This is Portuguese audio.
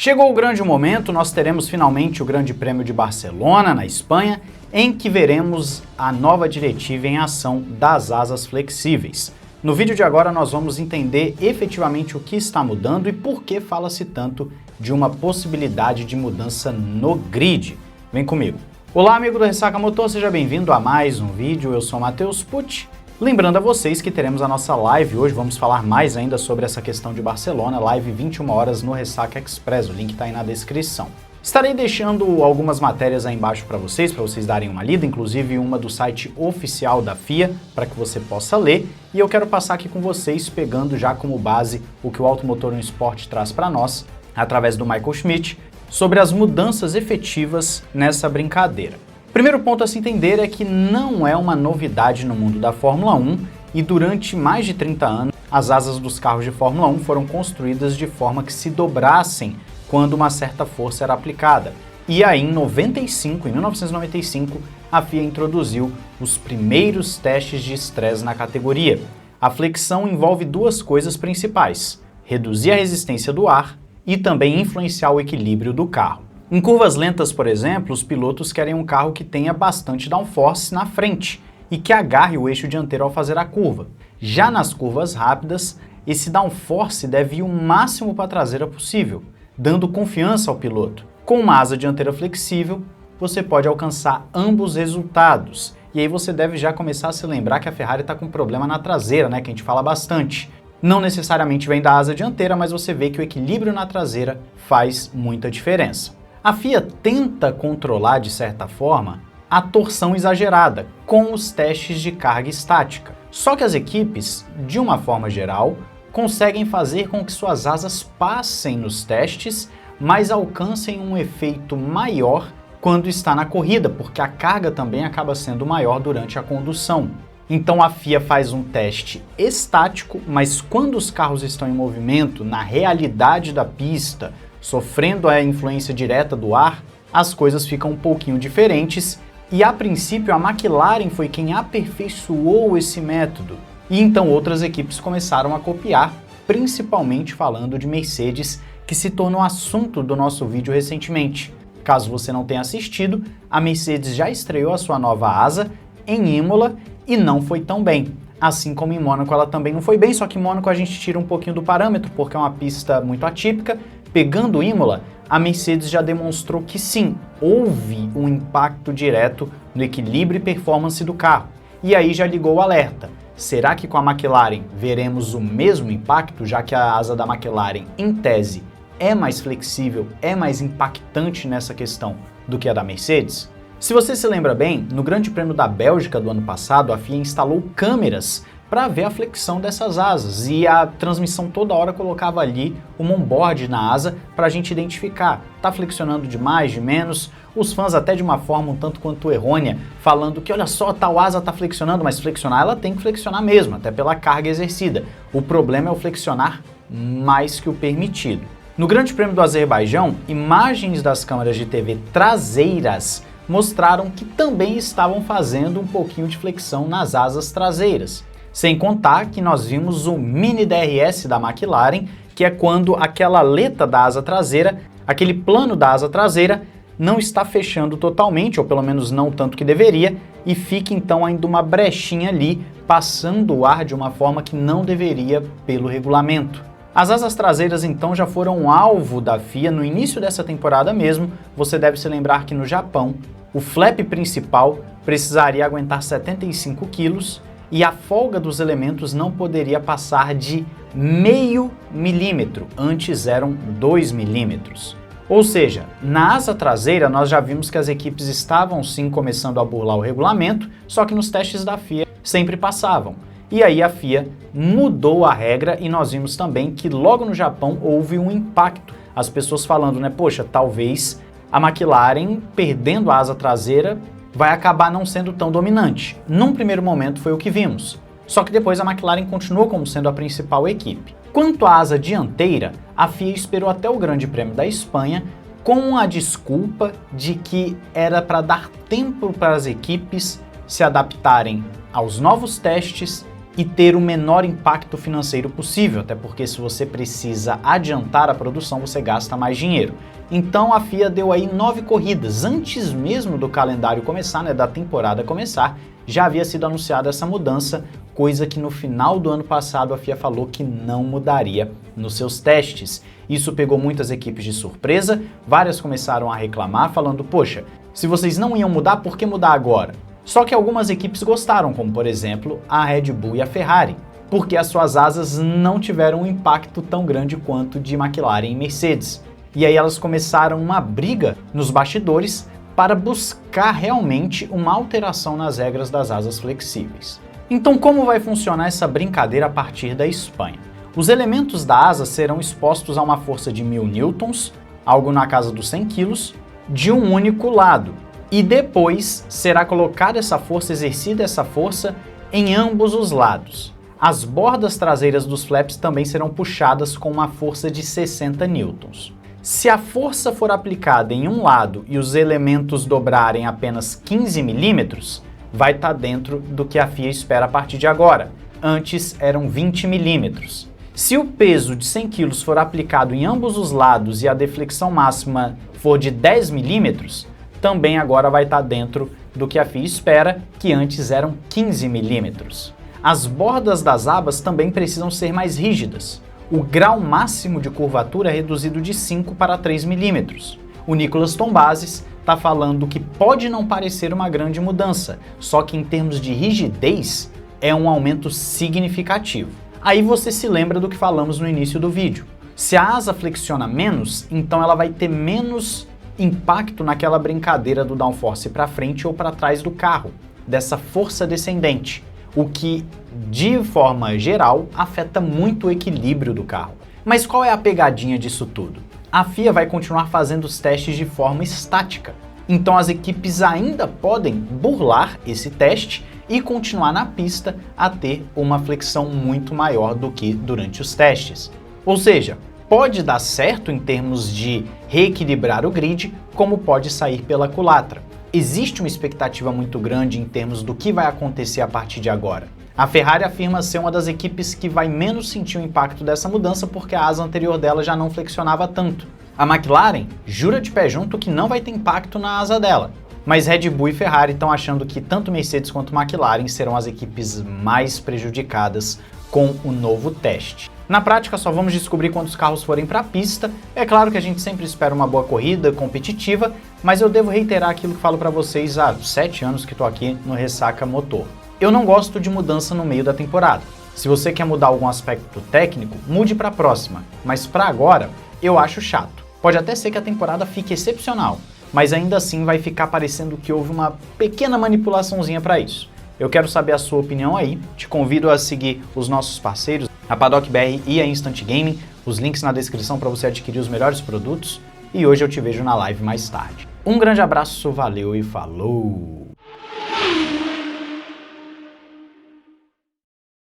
Chegou o grande momento, nós teremos finalmente o Grande Prêmio de Barcelona, na Espanha, em que veremos a nova diretiva em ação das asas flexíveis. No vídeo de agora nós vamos entender efetivamente o que está mudando e por que fala-se tanto de uma possibilidade de mudança no grid. Vem comigo. Olá, amigo do Ressaca Motor, seja bem-vindo a mais um vídeo, eu sou Matheus Pucci. Lembrando a vocês que teremos a nossa live hoje, vamos falar mais ainda sobre essa questão de Barcelona, live 21 horas no Ressaca Express, o link está aí na descrição. Estarei deixando algumas matérias aí embaixo para vocês darem uma lida, inclusive uma do site oficial da FIA, para que você possa ler, e eu quero passar aqui com vocês, pegando já como base o que o Automotor no Esporte traz para nós, através do Michael Schmidt, sobre as mudanças efetivas nessa brincadeira. O primeiro ponto a se entender é que não é uma novidade no mundo da Fórmula 1 e durante mais de 30 anos as asas dos carros de Fórmula 1 foram construídas de forma que se dobrassem quando uma certa força era aplicada. E aí em 1995, a FIA introduziu os primeiros testes de estresse na categoria. A flexão envolve duas coisas principais: reduzir a resistência do ar e também influenciar o equilíbrio do carro. Em curvas lentas, por exemplo, os pilotos querem um carro que tenha bastante downforce na frente e que agarre o eixo dianteiro ao fazer a curva. Já nas curvas rápidas, esse downforce deve ir o máximo para a traseira possível, dando confiança ao piloto. Com uma asa dianteira flexível, você pode alcançar ambos resultados. E aí você deve já começar a se lembrar que a Ferrari está com um problema na traseira, né, que a gente fala bastante. Não necessariamente vem da asa dianteira, mas você vê que o equilíbrio na traseira faz muita diferença. A FIA tenta controlar, de certa forma, a torção exagerada com os testes de carga estática. Só que as equipes, de uma forma geral, conseguem fazer com que suas asas passem nos testes, mas alcancem um efeito maior quando está na corrida, porque a carga também acaba sendo maior durante a condução. Então a FIA faz um teste estático, mas quando os carros estão em movimento, na realidade da pista, sofrendo a influência direta do ar, as coisas ficam um pouquinho diferentes e a princípio a McLaren foi quem aperfeiçoou esse método e então outras equipes começaram a copiar, principalmente falando de Mercedes, que se tornou assunto do nosso vídeo recentemente. Caso você não tenha assistido, a Mercedes já estreou a sua nova asa em Imola e não foi tão bem. Assim como em Mônaco ela também não foi bem, só que em Mônaco a gente tira um pouquinho do parâmetro porque é uma pista muito atípica. Pegando Imola, a Mercedes já demonstrou que sim, houve um impacto direto no equilíbrio e performance do carro. E aí já ligou o alerta. Será que com a McLaren veremos o mesmo impacto, já que a asa da McLaren, em tese, é mais flexível, é mais impactante nessa questão do que a da Mercedes? Se você se lembra bem, no Grande Prêmio da Bélgica do ano passado, a FIA instalou câmeras para ver a flexão dessas asas e a transmissão toda hora colocava ali um onboard na asa para a gente identificar, tá flexionando de mais, de menos, os fãs até de uma forma um tanto quanto errônea, falando que olha só, tal asa tá flexionando, mas flexionar ela tem que flexionar mesmo, até pela carga exercida. O problema é o flexionar mais que o permitido. No Grande Prêmio do Azerbaijão, imagens das câmeras de TV traseiras mostraram que também estavam fazendo um pouquinho de flexão nas asas traseiras. Sem contar que nós vimos o mini DRS da McLaren, que é quando aquela aleta da asa traseira, aquele plano da asa traseira, não está fechando totalmente, ou pelo menos não tanto que deveria, e fica então ainda uma brechinha ali, passando o ar de uma forma que não deveria pelo regulamento. As asas traseiras então já foram alvo da FIA no início dessa temporada mesmo. Você deve se lembrar que no Japão, o flap principal precisaria aguentar 75 kg, e a folga dos elementos não poderia passar de meio milímetro, antes eram 2 milímetros. Ou seja, na asa traseira nós já vimos que as equipes estavam sim começando a burlar o regulamento, só que nos testes da FIA sempre passavam. E aí a FIA mudou a regra e nós vimos também que logo no Japão houve um impacto. As pessoas falando, né, poxa, talvez a McLaren perdendo a asa traseira vai acabar não sendo tão dominante. Num primeiro momento foi o que vimos, só que depois a McLaren continuou como sendo a principal equipe. Quanto à asa dianteira, a FIA esperou até o Grande Prêmio da Espanha com a desculpa de que era para dar tempo para as equipes se adaptarem aos novos testes e ter o menor impacto financeiro possível, até porque se você precisa adiantar a produção, você gasta mais dinheiro. Então a FIA deu aí 9 corridas, antes mesmo do calendário começar, né, da temporada começar, já havia sido anunciada essa mudança, coisa que no final do ano passado a FIA falou que não mudaria nos seus testes. Isso pegou muitas equipes de surpresa, várias começaram a reclamar, falando, poxa, se vocês não iam mudar, por que mudar agora? Só que algumas equipes gostaram, como por exemplo a Red Bull e a Ferrari, porque as suas asas não tiveram um impacto tão grande quanto de McLaren e Mercedes. E aí elas começaram uma briga nos bastidores para buscar realmente uma alteração nas regras das asas flexíveis. Então como vai funcionar essa brincadeira a partir da Espanha? Os elementos da asa serão expostos a uma força de 1000 newtons, algo na casa dos 100 kg, de um único lado. E depois será colocada essa força, exercida essa força, em ambos os lados. As bordas traseiras dos flaps também serão puxadas com uma força de 60 newtons. Se a força for aplicada em um lado e os elementos dobrarem apenas 15 milímetros, vai estar dentro do que a FIA espera a partir de agora. Antes eram 20 milímetros. Se o peso de 100 kg for aplicado em ambos os lados e a deflexão máxima for de 10 milímetros, também agora vai estar dentro do que a FIA espera, que antes eram 15 milímetros. As bordas das abas também precisam ser mais rígidas. O grau máximo de curvatura é reduzido de 5 para 3 milímetros. O Nicolas Tombazis está falando que pode não parecer uma grande mudança, só que em termos de rigidez é um aumento significativo. Aí você se lembra do que falamos no início do vídeo. Se a asa flexiona menos, então ela vai ter menos impacto naquela brincadeira do downforce para frente ou para trás do carro, dessa força descendente, o que, de forma geral, afeta muito o equilíbrio do carro. Mas qual é a pegadinha disso tudo? A FIA vai continuar fazendo os testes de forma estática, então as equipes ainda podem burlar esse teste e continuar na pista a ter uma flexão muito maior do que durante os testes. Ou seja, pode dar certo em termos de reequilibrar o grid, como pode sair pela culatra. Existe uma expectativa muito grande em termos do que vai acontecer a partir de agora. A Ferrari afirma ser uma das equipes que vai menos sentir o impacto dessa mudança porque a asa anterior dela já não flexionava tanto. A McLaren jura de pé junto que não vai ter impacto na asa dela. Mas Red Bull e Ferrari estão achando que tanto Mercedes quanto McLaren serão as equipes mais prejudicadas com o novo teste. Na prática, só vamos descobrir quando os carros forem para a pista. É claro que a gente sempre espera uma boa corrida, competitiva, mas eu devo reiterar aquilo que falo para vocês há 7 anos que estou aqui no Ressaca Motor. Eu não gosto de mudança no meio da temporada. Se você quer mudar algum aspecto técnico, mude para a próxima, mas para agora, eu acho chato. Pode até ser que a temporada fique excepcional, mas ainda assim vai ficar parecendo que houve uma pequena manipulaçãozinha para isso. Eu quero saber a sua opinião aí, te convido a seguir os nossos parceiros, a Paddock BR e a Instant Gaming, os links na descrição para você adquirir os melhores produtos, e hoje eu te vejo na live mais tarde. Um grande abraço, valeu e falou!